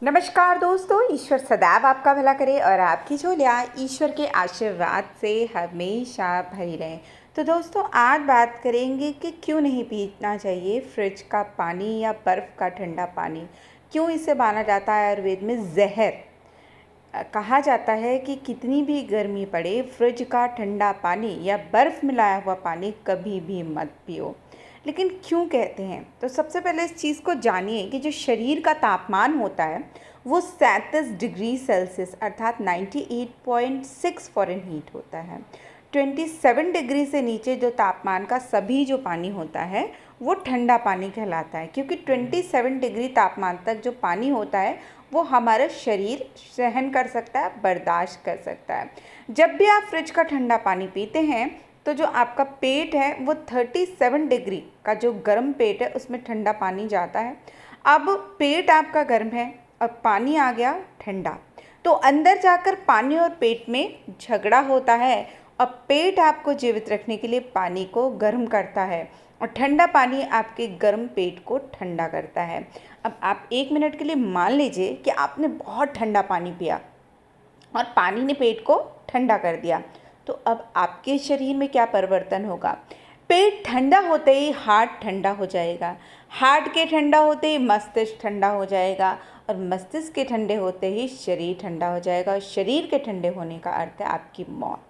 नमस्कार दोस्तों, ईश्वर सदैव आपका भला करे और आपकी झोलियाँ ईश्वर के आशीर्वाद से हमेशा भरी रहें। तो दोस्तों, आज बात करेंगे कि क्यों नहीं पीना चाहिए फ्रिज का पानी या बर्फ़ का ठंडा पानी। क्यों इसे माना जाता है आयुर्वेद में ज़हर। कहा जाता है कि कितनी भी गर्मी पड़े, फ्रिज का ठंडा पानी या बर्फ़ मिलाया हुआ पानी कभी भी मत पियो। लेकिन क्यों कहते हैं? तो सबसे पहले इस चीज़ को जानिए कि जो शरीर का तापमान होता है वो 37 डिग्री सेल्सियस अर्थात 98.6 फ़ारेनहीट होता है। 27 डिग्री से नीचे जो तापमान का सभी जो पानी होता है वो ठंडा पानी कहलाता है, क्योंकि 27 डिग्री तापमान तक जो पानी होता है वो हमारा शरीर सहन कर सकता है, बर्दाश्त कर सकता है। जब भी आप फ्रिज का ठंडा पानी पीते हैं तो जो आपका पेट है वो 37 डिग्री का जो गर्म पेट है उसमें ठंडा पानी जाता है। अब पेट आपका गर्म है और पानी आ गया ठंडा, तो अंदर जाकर पानी और पेट में झगड़ा होता है और पेट आपको जीवित रखने के लिए पानी को गर्म करता है और ठंडा पानी आपके गर्म पेट को ठंडा करता है। अब आप 1 मिनट के लिए मान लीजिए कि आपने बहुत ठंडा पानी पिया और पानी ने पेट को ठंडा कर दिया, तो अब आपके शरीर में क्या परिवर्तन होगा? पेट ठंडा होते ही हार्ट ठंडा हो जाएगा, हार्ट के ठंडा होते ही मस्तिष्क ठंडा हो जाएगा और मस्तिष्क के ठंडे होते ही शरीर ठंडा हो जाएगा और शरीर के ठंडे होने का अर्थ है आपकी मौत।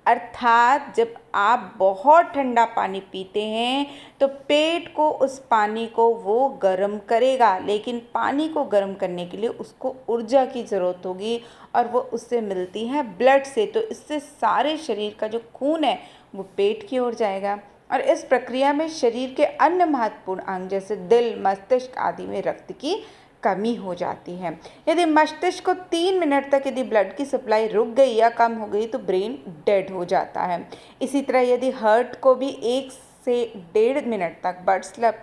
अर्थात जब आप बहुत ठंडा पानी पीते हैं तो पेट को उस पानी को वो गर्म करेगा, लेकिन पानी को गर्म करने के लिए उसको ऊर्जा की ज़रूरत होगी और वो उससे मिलती है ब्लड से। तो इससे सारे शरीर का जो खून है वो पेट की ओर जाएगा और इस प्रक्रिया में शरीर के अन्य महत्वपूर्ण अंग जैसे दिल, मस्तिष्क आदि में रक्त की कमी हो जाती है। यदि मस्तिष्क को 3 मिनट तक यदि ब्लड की सप्लाई रुक गई या कम हो गई तो ब्रेन डेड हो जाता है। इसी तरह यदि हार्ट को भी 1 से 1.5 मिनट तक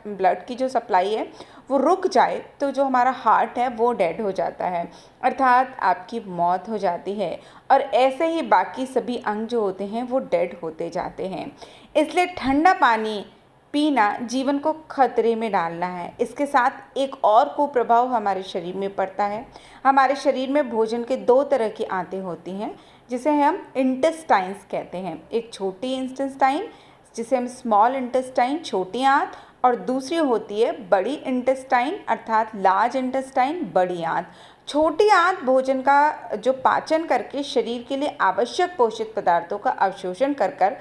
ब्लड की जो सप्लाई है वो रुक जाए तो जो हमारा हार्ट है वो डेड हो जाता है, अर्थात आपकी मौत हो जाती है। और ऐसे ही बाकी सभी अंग जो होते हैं वो डेड होते जाते हैं। इसलिए ठंडा पानी पीना जीवन को खतरे में डालना है। इसके साथ एक और कुप्रभाव हमारे शरीर में पड़ता है। हमारे शरीर में भोजन के 2 तरह की आंतें होती हैं जिसे हम इंटेस्टाइन्स कहते हैं। एक छोटी इंटेस्टाइन जिसे हम स्मॉल इंटेस्टाइन छोटी आंत, और दूसरी होती है बड़ी इंटेस्टाइन अर्थात लार्ज इंटेस्टाइन बड़ी आंत। छोटी आंत भोजन का जो पाचन करके शरीर के लिए आवश्यक पोषक पदार्थों का अवशोषण कर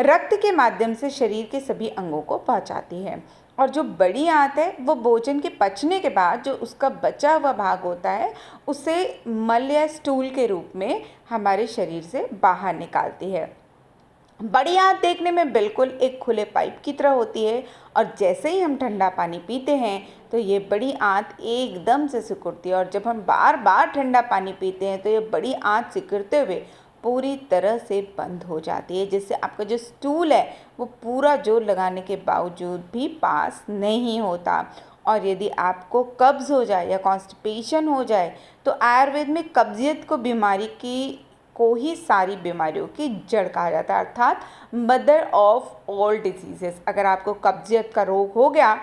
रक्त के माध्यम से शरीर के सभी अंगों को पहुंचाती है, और जो बड़ी आंत है वो भोजन के पचने के बाद जो उसका बचा हुआ भाग होता है उसे मल या स्टूल के रूप में हमारे शरीर से बाहर निकालती है। बड़ी आंत देखने में बिल्कुल एक खुले पाइप की तरह होती है और जैसे ही हम ठंडा पानी पीते हैं तो ये बड़ी आंत एकदम से सिकुड़ती है, और जब हम बार बार ठंडा पानी पीते हैं तो ये बड़ी आंत सिकुड़ते हुए पूरी तरह से बंद हो जाती है, जिससे आपका जो स्टूल है वो पूरा जोर लगाने के बावजूद भी पास नहीं होता। और यदि आपको कब्ज़ हो जाए या कॉन्स्टिपेशन हो जाए तो आयुर्वेद में कब्जियत को ही सारी बीमारियों की जड़ कहा जाता है, अर्थात मदर ऑफ ऑल डिजीजेस। अगर आपको कब्जियत का रोग हो गया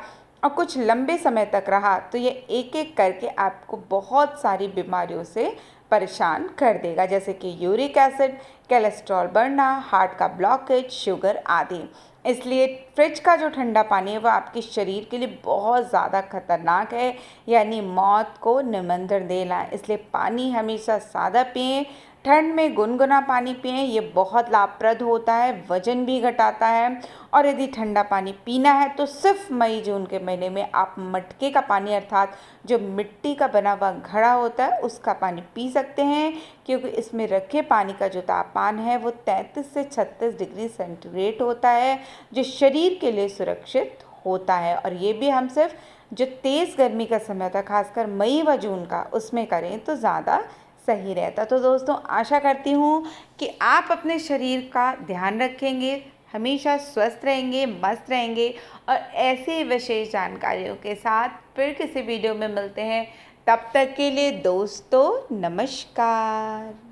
और कुछ लंबे समय तक रहा तो ये एक एक करके आपको बहुत सारी बीमारियों से परेशान कर देगा, जैसे कि यूरिक एसिड, कोलेस्ट्रॉल बढ़ना, हार्ट का ब्लॉकेज, शुगर आदि। इसलिए फ्रिज का जो ठंडा पानी है वो आपके शरीर के लिए बहुत ज़्यादा खतरनाक है, यानी मौत को निमंत्रण देना। इसलिए पानी हमेशा सादा पिएं, ठंड में गुनगुना पानी पिएं, ये बहुत लाभप्रद होता है, वजन भी घटाता है। और यदि ठंडा पानी पीना है तो सिर्फ मई जून के महीने में आप मटके का पानी अर्थात जो मिट्टी का बना हुआ घड़ा होता है उसका पानी पी सकते हैं, क्योंकि इसमें रखे पानी का जो तापमान है वो 33 से 36 डिग्री सेंटीग्रेड होता है, जो शरीर के लिए सुरक्षित होता है। और ये भी हम सिर्फ जो तेज़ गर्मी का समय था खासकर मई व जून का उसमें करें तो ज़्यादा सही रहता। तो दोस्तों, आशा करती हूँ कि आप अपने शरीर का ध्यान रखेंगे, हमेशा स्वस्थ रहेंगे, मस्त रहेंगे और ऐसे विशेष जानकारियों के साथ फिर किसी वीडियो में मिलते हैं। तब तक के लिए दोस्तों नमस्कार।